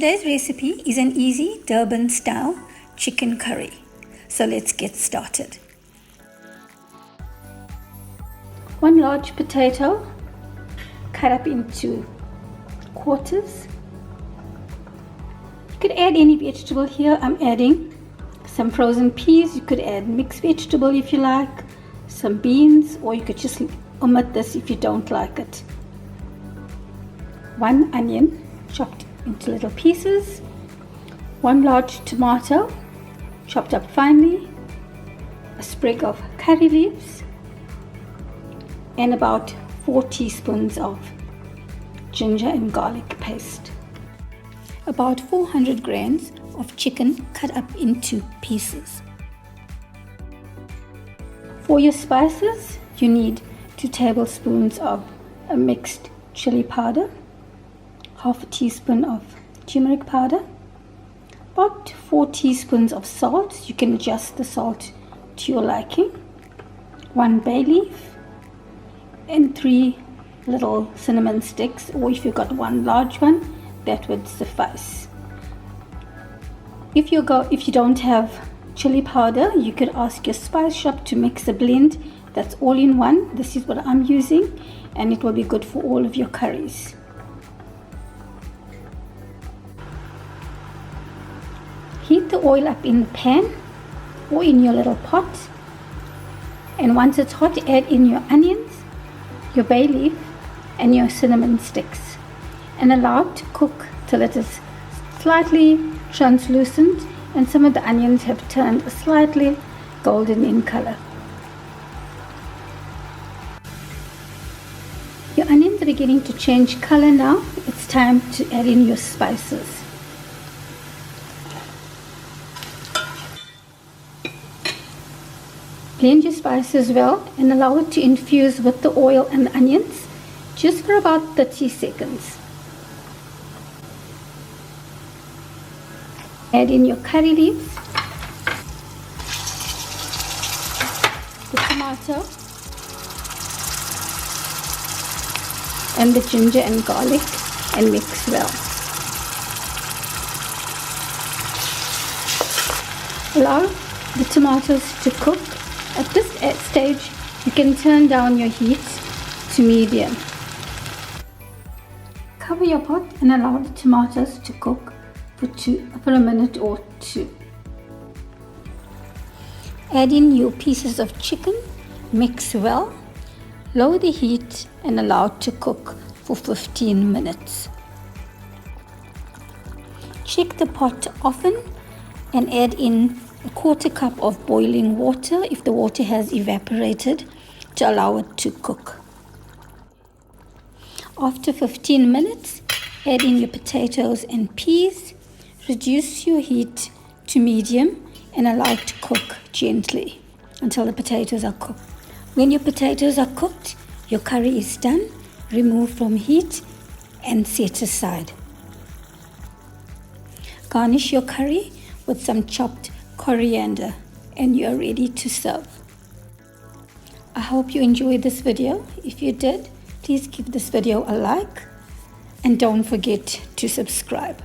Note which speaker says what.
Speaker 1: Today's recipe is an easy Durban style chicken curry. So let's get started. 1 large potato cut up into quarters. You could add any vegetable here. I'm adding some frozen peas. You could add mixed vegetable if you like, some beans, or you could just omit this if you don't like it. 1 onion chopped into little pieces, 1 large tomato chopped up finely, a sprig of curry leaves, and about 4 teaspoons of ginger and garlic paste. About 400 grams of chicken cut up into pieces. For your spices, you need 2 tablespoons of a mixed chili powder, half a teaspoon of turmeric powder, about 4 teaspoons of salt. You can adjust the salt to your liking, 1 bay leaf, and 3 little cinnamon sticks, or if you've got 1 large one, that would suffice. If you don't have chili powder, you could ask your spice shop to mix a blend that's all in one. This is what I'm using, and it will be good for all of your curries. Heat the oil up in the pan or in your little pot, and once it's hot, add in your onions, your bay leaf, and your cinnamon sticks, and allow it to cook till it is slightly translucent and some of the onions have turned slightly golden in color. Your onions are beginning to change color now. It's time to add in your spices. Blend your spices well and allow it to infuse with the oil and the onions just for about 30 seconds. Add in your curry leaves, the tomato, and the ginger and garlic, and mix well. Allow the tomatoes to cook. At this stage, you can turn down your heat to medium. Cover your pot and allow the tomatoes to cook for a minute or 2. Add in your pieces of chicken, mix well, lower the heat and allow it to cook for 15 minutes. Check the pot often and add in a 1/4 cup of boiling water if the water has evaporated, to allow it to cook. After 15 minutes, add in your potatoes and peas. Reduce your heat to medium and allow it to cook gently until the potatoes are cooked. When your potatoes are cooked, your curry is done. Remove from heat and set aside. Garnish your curry with some chopped coriander and you're ready to serve. I hope you enjoyed this video. If you did, please give this video a like and don't forget to subscribe.